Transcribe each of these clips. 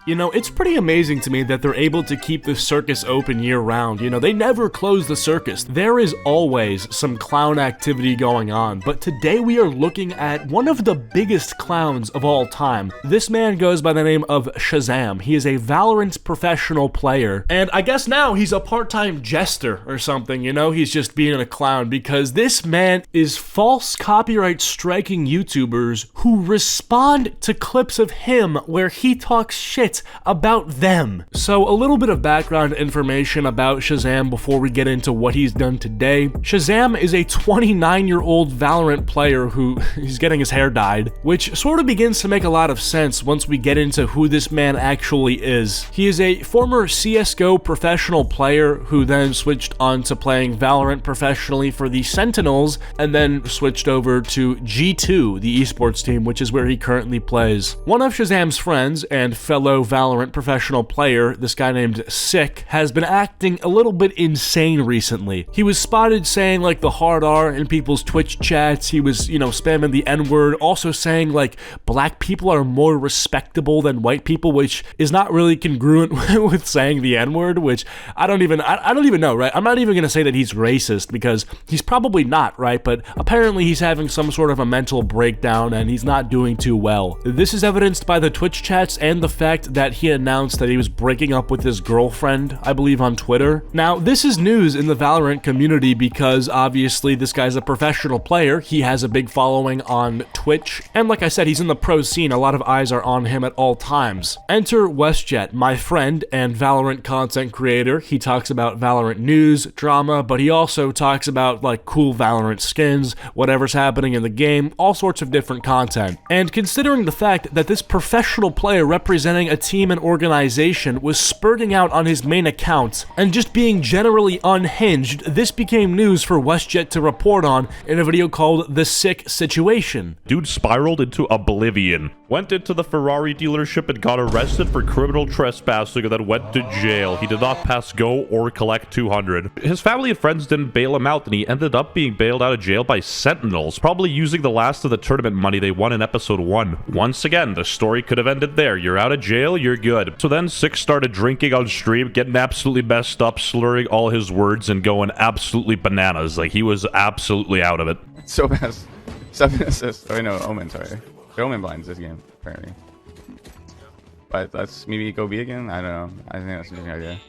You know, it's pretty amazing to me that they're able to keep the circus open year-round. You know, they never close the circus. There is always some clown activity going on, but today we are looking at one of the biggest clowns of all time. This man goes by the name of Shazam. He is a Valorant professional player, and I guess now he's a part-time jester or something, you know? He's just being a clown because this man is false copyright striking YouTubers who respond to clips of him where he talks shit about them. So a little bit of background information about Shazam before we get into what he's done today. Shazam is a 29-year-old Valorant player who he's getting his hair dyed, which sort of begins to make a lot of sense once we get into who this man actually is. He is a former CSGO professional player who then switched on to playing Valorant professionally for the Sentinels and then switched over to G2, the esports team, which is where he currently plays. One of Shazam's friends and fellow Valorant professional player, this guy named Sick, has been acting a little bit insane recently. He was spotted saying like the hard R in people's Twitch chats. He was, you know, spamming the N-word, also saying like black people are more respectable than white people, which is not really congruent with saying the N-word, which I don't even know, right? I'm not even gonna say that he's racist because he's probably not, right? But apparently he's having some sort of a mental breakdown and he's not doing too well. This is evidenced by the Twitch chats and the fact that he announced that he was breaking up with his girlfriend, I believe on Twitter. Now, this is news in the Valorant community because obviously this guy's a professional player. He has a big following on Twitch, and like I said, he's in the pro scene. A lot of eyes are on him at all times. Enter WestJet, my friend and Valorant content creator. He talks about Valorant news, drama, but he also talks about like cool Valorant skins, whatever's happening in the game, all sorts of different content. And considering the fact that this professional player representing a team and organization was spurting out on his main account and just being generally unhinged, this became news for WestJet to report on in a video called The Sick Situation. Dude spiraled into oblivion, went into the Ferrari dealership and got arrested for criminal trespassing and then went to jail. He did not pass go or collect 200. His family and friends didn't bail him out and he ended up being bailed out of jail by Sentinels, probably using the last of the tournament money they won in episode 1. Once again, the story could have ended there. You're out of jail, you're good. So then Six started drinking on stream, getting absolutely messed up, slurring all his words and going absolutely bananas. Like, he was absolutely out of it. So fast. 7 assists. Oh, no, Omen, sorry. The Omen blinds this game, apparently. But let's maybe go B again? I don't know. I think that's a good idea.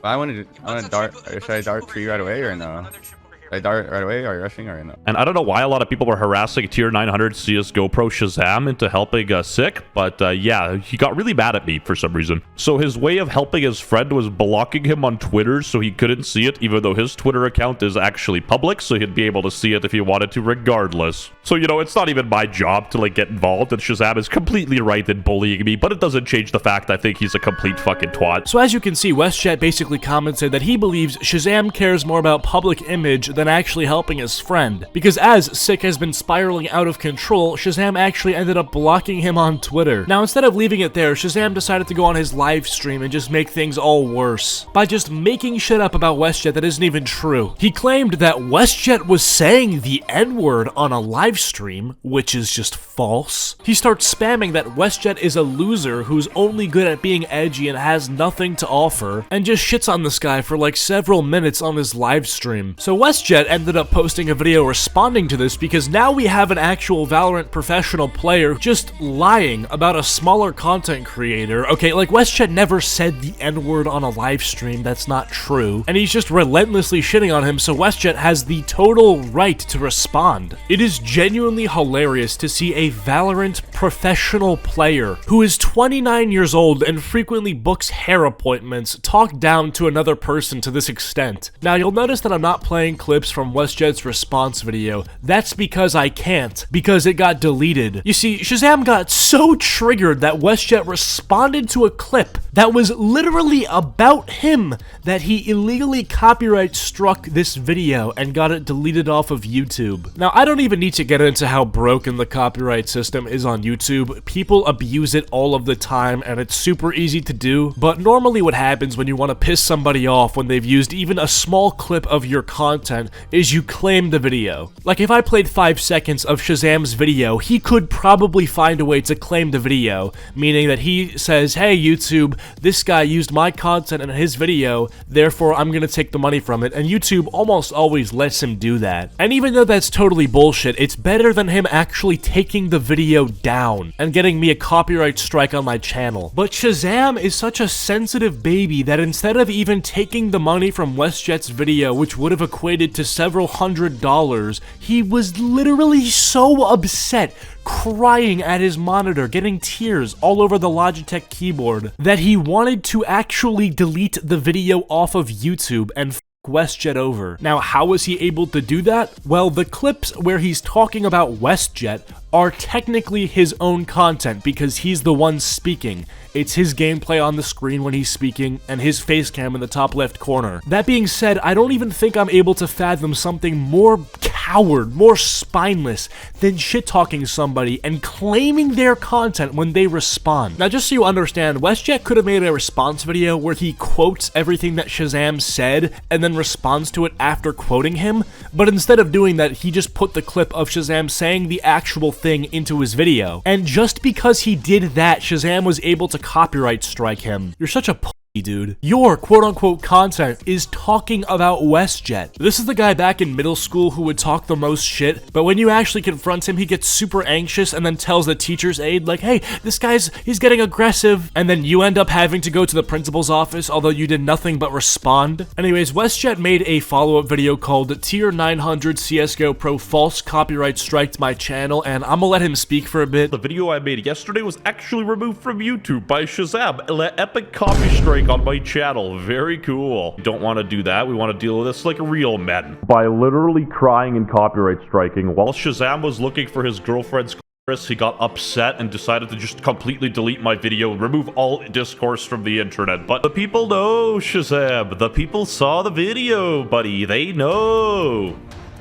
But I want to dart. Should I dart 3 right away or no? Should I dart right away? Are you rushing or no? And I don't know why a lot of people were harassing tier 900 CSGO pro Shazam into helping Sick, but yeah, he got really mad at me for some reason. So his way of helping his friend was blocking him on Twitter so he couldn't see it, even though his Twitter account is actually public, so he'd be able to see it if he wanted to regardless. So, you know, it's not even my job to, like, get involved, and Shazam is completely right in bullying me, but it doesn't change the fact I think he's a complete fucking twat. So as you can see, WestJet basically commented that he believes Shazam cares more about public image than actually helping his friend. Because as Sick has been spiraling out of control, Shazam actually ended up blocking him on Twitter. Now, instead of leaving it there, Shazam decided to go on his live stream and just make things all worse by just making shit up about WestJet that isn't even true. He claimed that WestJet was saying the N-word on a live stream, which is just false. He starts spamming that WestJet is a loser who's only good at being edgy and has nothing to offer, and just shits on this guy for like several minutes on his live stream. So WestJet ended up posting a video responding to this because now we have an actual Valorant professional player just lying about a smaller content creator. Okay, like WestJet never said the N-word on a live stream, that's not true. And he's just relentlessly shitting on him, so WestJet has the total right to respond. It is genuinely hilarious to see a Valorant professional player who is 29 years old and frequently books hair appointments talk down to another person to this extent. Now, you'll notice that I'm not playing clips from WestJet's response video. That's because I can't, because it got deleted. You see, Shazam got so triggered that WestJet responded to a clip that was literally about him that he illegally copyright struck this video and got it deleted off of YouTube. Now, I don't even need to get into how broken the copyright system is on YouTube. People abuse it all of the time and it's super easy to do, but normally what happens when you want to piss somebody off when they've used even a small clip of your content content is you claim the video. Like if I played 5 seconds of Shazam's video, he could probably find a way to claim the video, meaning that he says, hey YouTube, this guy used my content in his video, therefore I'm gonna take the money from it, and YouTube almost always lets him do that. And even though that's totally bullshit, it's better than him actually taking the video down and getting me a copyright strike on my channel. But Shazam is such a sensitive baby that instead of even taking the money from WestJet's video, which would have equated to several $100s, he was literally so upset, crying at his monitor, getting tears all over the Logitech keyboard, that he wanted to actually delete the video off of YouTube and WestJet over. Now, how was he able to do that? Well, the clips where he's talking about WestJet are technically his own content because he's the one speaking. It's his gameplay on the screen when he's speaking and his face cam in the top left corner. That being said, I don't even think I'm able to fathom something more coward, more spineless than shit-talking somebody and claiming their content when they respond. Now, just so you understand, WestJet could have made a response video where he quotes everything that Shazam said and then responds to it after quoting him, but instead of doing that, he just put the clip of Shazam saying the actual thing into his video. And just because he did that, Shazam was able to copyright strike him. You're such a dude. Your quote-unquote content is talking about WestJet. This is the guy back in middle school who would talk the most shit, but when you actually confront him, he gets super anxious and then tells the teacher's aide, like, hey, this he's getting aggressive, and then you end up having to go to the principal's office, although you did nothing but respond. Anyways, WestJet made a follow-up video called Tier 900 CSGO Pro False Copyright Striked My Channel, and I'm gonna let him speak for a bit. The video I made yesterday was actually removed from YouTube by Shazam. Epic copy strike on my channel. Very cool. We don't want to do that. We want to deal with this like real men. By literally crying and copyright striking. While Shazam was looking for his girlfriend's clitoris, he got upset and decided to just completely delete my video, remove all discourse from the internet. But the people know, Shazam. The people saw the video, buddy. They know.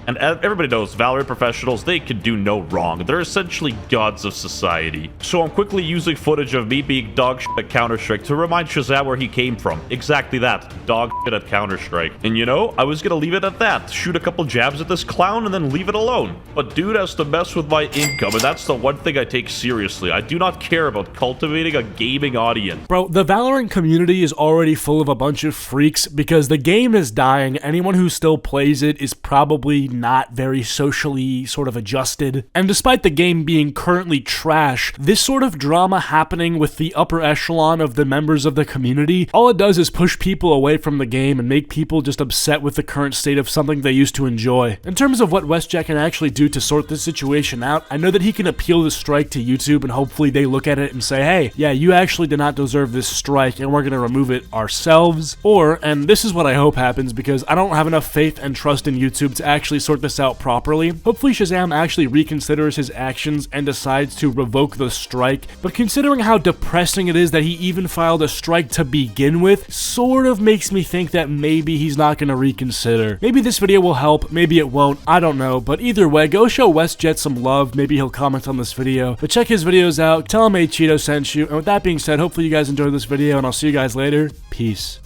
And everybody knows Valorant professionals, they can do no wrong. They're essentially gods of society. So I'm quickly using footage of me being dog shit at Counter-Strike to remind Shazam where he came from. Exactly that. Dog shit at Counter-Strike. And you know, I was gonna leave it at that. Shoot a couple jabs at this clown and then leave it alone. But dude has to mess with my income, and that's the one thing I take seriously. I do not care about cultivating a gaming audience. Bro, the Valorant community is already full of a bunch of freaks because the game is dying. Anyone who still plays it is probably not very socially sort of adjusted. And despite the game being currently trash, this sort of drama happening with the upper echelon of the members of the community, all it does is push people away from the game and make people just upset with the current state of something they used to enjoy. In terms of what WestJet can actually do to sort this situation out, I know that he can appeal the strike to YouTube and hopefully they look at it and say, hey, yeah, you actually did not deserve this strike and we're gonna remove it ourselves. Or, and this is what I hope happens because I don't have enough faith and trust in YouTube to actually sort this out properly. Hopefully Shazam actually reconsiders his actions and decides to revoke the strike, but considering how depressing it is that he even filed a strike to begin with, sort of makes me think that maybe he's not going to reconsider. Maybe this video will help, maybe it won't, I don't know, but either way, go show WestJet some love, maybe he'll comment on this video, but check his videos out, tell him Acheeto sent you, and with that being said, hopefully you guys enjoyed this video, and I'll see you guys later, peace.